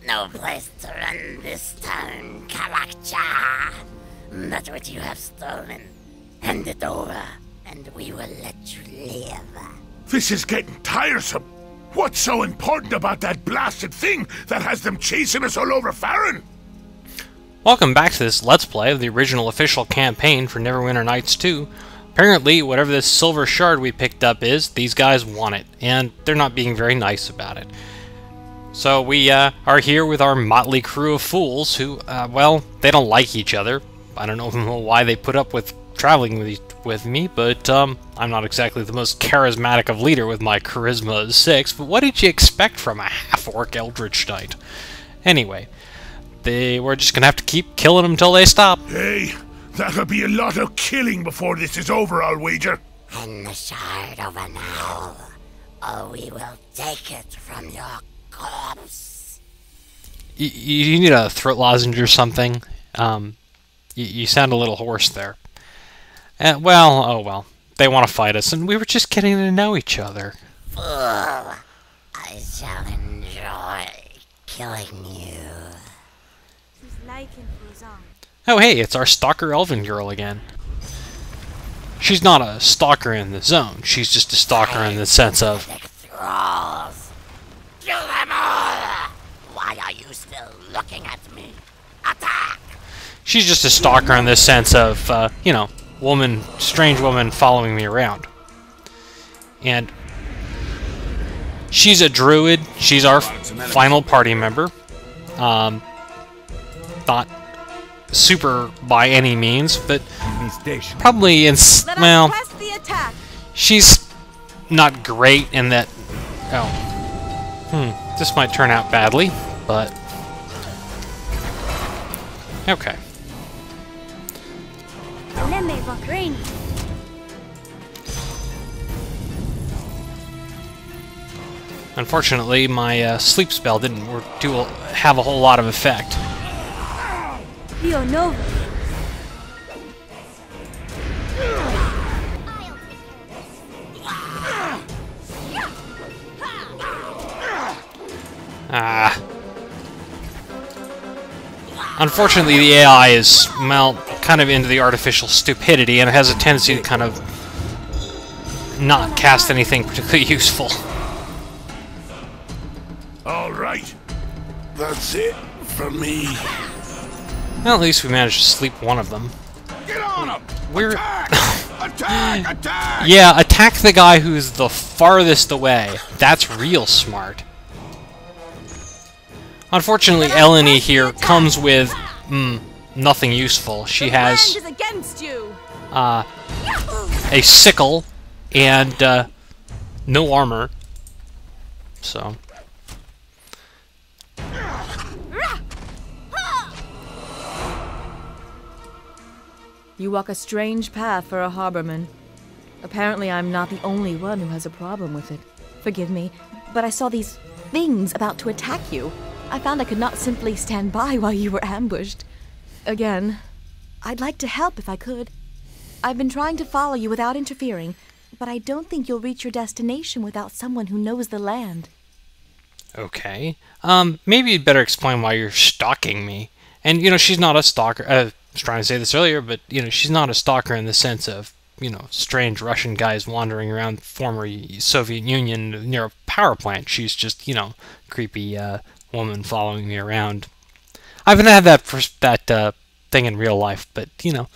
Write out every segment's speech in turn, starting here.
No place to run this town, Kalakcha. That which you have stolen, hand it over, and we will let you live. This is getting tiresome. What's so important about that blasted thing that has them chasing us all over Farron? Welcome back to this Let's Play of the original official campaign for Neverwinter Nights 2. Apparently, whatever this silver shard we picked up is, these guys want it, and they're not being very nice about it. So we are here with our motley crew of fools who, well, they don't like each other. I don't know why they put up with traveling with me, but I'm not exactly the most charismatic of leader with my charisma 6, but what did you expect from a half-orc eldritch knight? Anyway, we're just gonna have to keep killing them until they stop. Hey, that'll be a lot of killing before this is over, I'll wager. Hand the shard over now, or we will take it from your corpse. You need a throat lozenge or something. You sound a little hoarse there. Well, oh well. They want to fight us, and we were just getting to know each other. Fool, I shall enjoy killing you. Oh hey, it's our stalker elven girl again. She's not a stalker in the zone, she's just a stalker in the sense of... Thralls. Kill them all! Why are you still looking at me? Attack! She's just a stalker in the sense of, you know, strange woman following me around. And she's a druid. She's our final party member. Not super by any means, but probably well, she's not great in that. Oh, this might turn out badly, but okay. Unfortunately, my sleep spell didn't have a whole lot of effect. Unfortunately, the AI is, well, kind of into the artificial stupidity, and it has a tendency to kind of not cast anything particularly useful. Alright. That's it for me. Well, at least we managed to sleep one of them. Get on him! We're... Attack! Attack! Yeah, attack the guy who's the farthest away. That's real smart. Unfortunately, Eleni here comes with nothing useful. She has a sickle and no armor. So you walk a strange path for a harborman. Apparently I'm not the only one who has a problem with it. Forgive me, but I saw these things about to attack you. I found I could not simply stand by while you were ambushed. Again, I'd like to help if I could. I've been trying to follow you without interfering, but I don't think you'll reach your destination without someone who knows the land. Okay. Maybe you'd better explain why you're stalking me. And, you know, she's not a stalker. I was trying to say this earlier, but, you know, she's not a stalker in the sense of, you know, strange Russian guys wandering around former Soviet Union near a power plant. She's just, you know, creepy, woman following me around. I haven't had that thing in real life, but you know,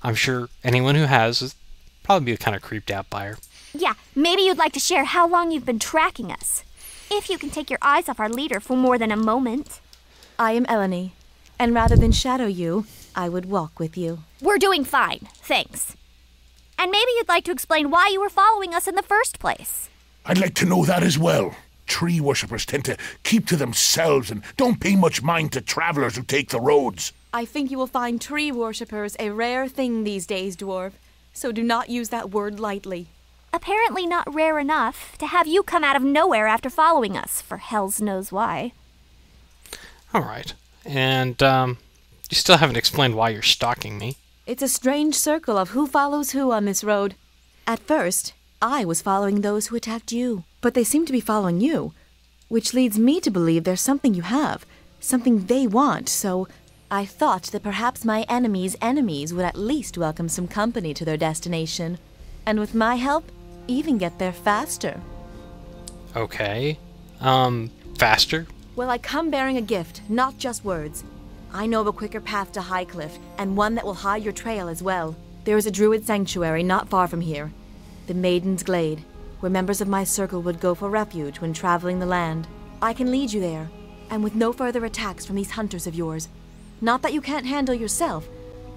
I'm sure anyone who has would probably be kind of creeped out by her. Yeah, maybe you'd like to share how long you've been tracking us. If you can take your eyes off our leader for more than a moment. I am Eleni, and rather than shadow you, I would walk with you. We're doing fine, thanks. And maybe you'd like to explain why you were following us in the first place. I'd like to know that as well. Tree worshippers tend to keep to themselves and don't pay much mind to travelers who take the roads. I think you will find tree worshippers a rare thing these days, dwarf. So do not use that word lightly. Apparently not rare enough to have you come out of nowhere after following us, for hells knows why. Alright. And, you still haven't explained why you're stalking me. It's a strange circle of who follows who on this road. At first, I was following those who attacked you, but they seem to be following you, which leads me to believe there's something you have, something they want, so I thought that perhaps my enemy's enemies would at least welcome some company to their destination, and with my help, even get there faster. Okay. Faster? Well, I come bearing a gift, not just words. I know of a quicker path to Highcliff, and one that will hide your trail as well. There is a druid sanctuary not far from here, the Maiden's Glade, where members of my circle would go for refuge when traveling the land. I can lead you there, and with no further attacks from these hunters of yours. Not that you can't handle yourself,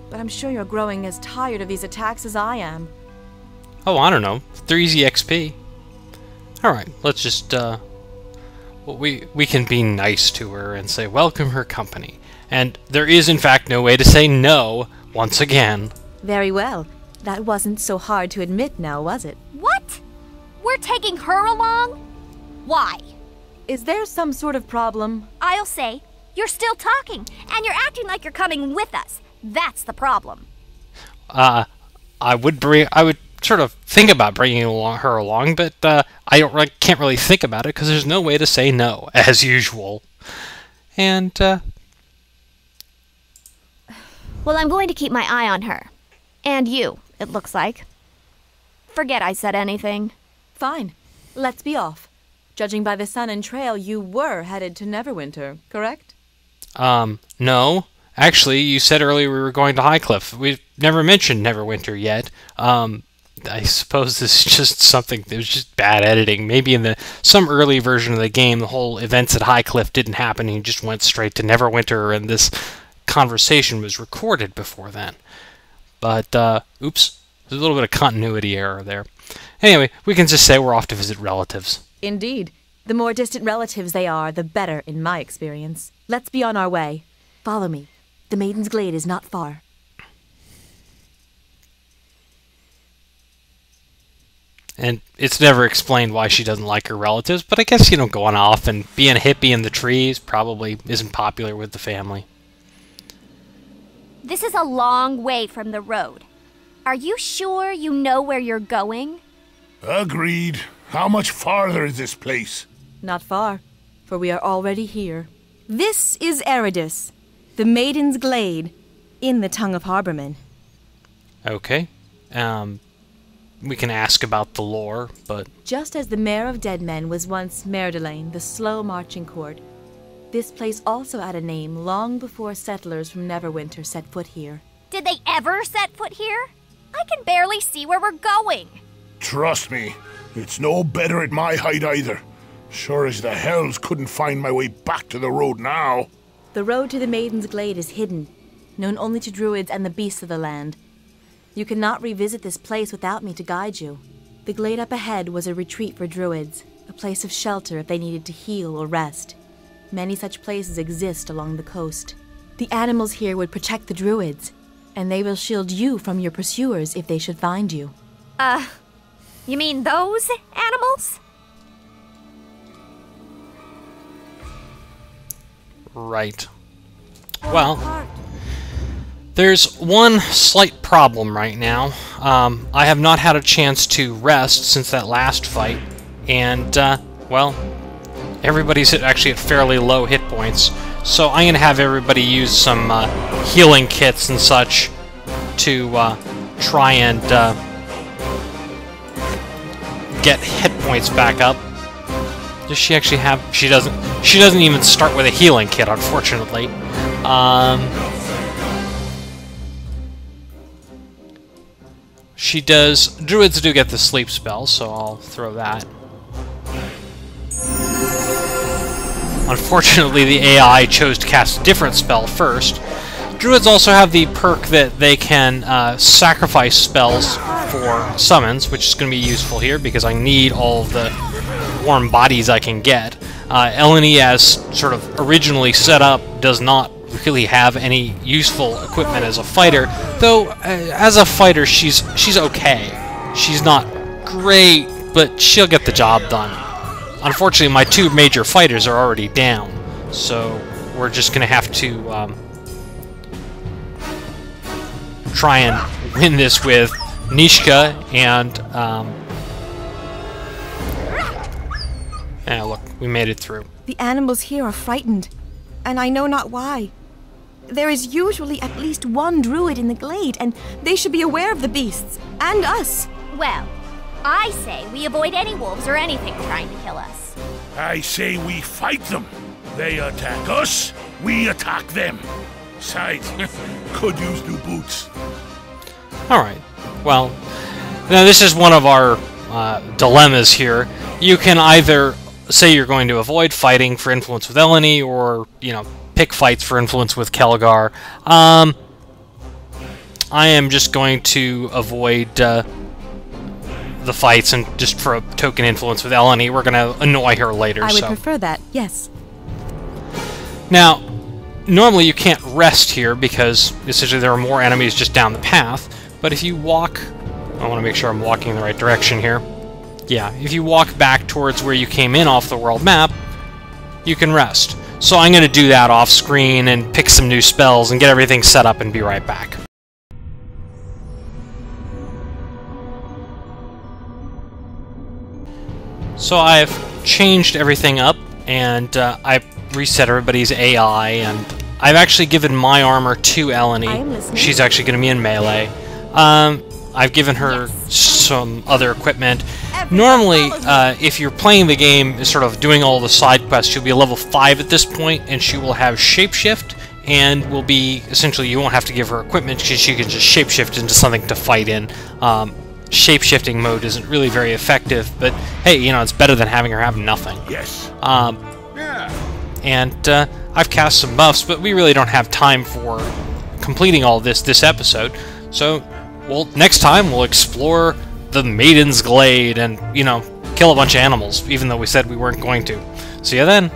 but I'm sure you're growing as tired of these attacks as I am. Oh, I don't know. 3 easy XP. Alright, let's just, we can be nice to her and say welcome her company. And there is, in fact, no way to say no, once again. Very well. That wasn't so hard to admit now, was it? What? We're taking her along? Why? Is there some sort of problem? I'll say, you're still talking, and you're acting like you're coming with us. That's the problem. I would sort of think about bringing her along, but can't really think about it because there's no way to say no, as usual. And, Well, I'm going to keep my eye on her. And you, it looks like. Forget I said anything. Fine. Let's be off. Judging by the sun and trail, you were headed to Neverwinter, correct? No. Actually, you said earlier we were going to Highcliff. We've never mentioned Neverwinter yet. I suppose this is just something, it was just bad editing. Maybe in some early version of the game, the whole events at Highcliff didn't happen, and you just went straight to Neverwinter, and this conversation was recorded before then. But, oops, there's a little bit of continuity error there. Anyway, we can just say we're off to visit relatives. Indeed. The more distant relatives they are, the better, in my experience. Let's be on our way. Follow me. The Maiden's Glade is not far. And it's never explained why she doesn't like her relatives, but I guess, going off and being a hippie in the trees probably isn't popular with the family. This is a long way from the road. Are you sure you know where you're going? Agreed. How much farther is this place? Not far, for we are already here. This is Eridus, the Maiden's Glade, in the tongue of Harbormen. Okay. We can ask about the lore, but... Just as the Mare of Dead Men was once Merdelaine, the slow marching court, this place also had a name long before settlers from Neverwinter set foot here. Did they ever set foot here? I can barely see where we're going. Trust me, it's no better at my height either. Sure as the hells couldn't find my way back to the road now. The road to the Maiden's Glade is hidden, known only to druids and the beasts of the land. You cannot revisit this place without me to guide you. The glade up ahead was a retreat for druids, a place of shelter if they needed to heal or rest. Many such places exist along the coast. The animals here would protect the druids, and they will shield you from your pursuers if they should find you. You mean those animals? Right. Well, there's one slight problem right now. I have not had a chance to rest since that last fight, and, well, everybody's actually at fairly low hit points, so I'm going to have everybody use some healing kits and such to try and get hit points back up. Does she actually have... She doesn't even start with a healing kit, unfortunately. She does... Druids do get the sleep spell, so I'll throw that. Unfortunately, the AI chose to cast a different spell first. Druids also have the perk that they can sacrifice spells for summons, which is going to be useful here because I need all of the warm bodies I can get. Eleni, as sort of originally set up, does not really have any useful equipment as a fighter, though as a fighter she's okay. She's not great, but she'll get the job done. Unfortunately, my two major fighters are already down, so we're just going to have to try and win this with Nishka and... look, we made it through. The animals here are frightened. and I know not why. There is usually at least one druid in the glade, and they should be aware of the beasts, and us. Well, I say we avoid any wolves or anything trying to kill us. I say we fight them. They attack us, we attack them. Besides, could use new boots. Alright, well, now this is one of our dilemmas here. You can either say you're going to avoid fighting for influence with Eleni, or, you know, pick fights for influence with Kelgar. I am just going to avoid the fights, and just for a token influence with Eleni, we're going to annoy her later. I would prefer that, yes. Now, normally you can't rest here because essentially there are more enemies just down the path, but if you walk... I want to make sure I'm walking in the right direction here. Yeah, if you walk back towards where you came in off the world map, you can rest. So I'm going to do that off screen and pick some new spells and get everything set up and be right back. So I've changed everything up, and I've reset everybody's AI, and I've actually given my armor to Eleni. She's actually going to be in melee. I've given her some other equipment. Normally, if you're playing the game, sort of doing all the side quests, she'll be a level 5 at this point, and she will have shapeshift, and will be, essentially, you won't have to give her equipment, because she can just shapeshift into something to fight in. Shapeshifting mode isn't really very effective, but hey, you know, it's better than having her have nothing. Yes. And I've cast some buffs, but we really don't have time for completing all this episode, so well, next time we'll explore the Maiden's Glade and, you know, kill a bunch of animals, even though we said we weren't going to. See you then!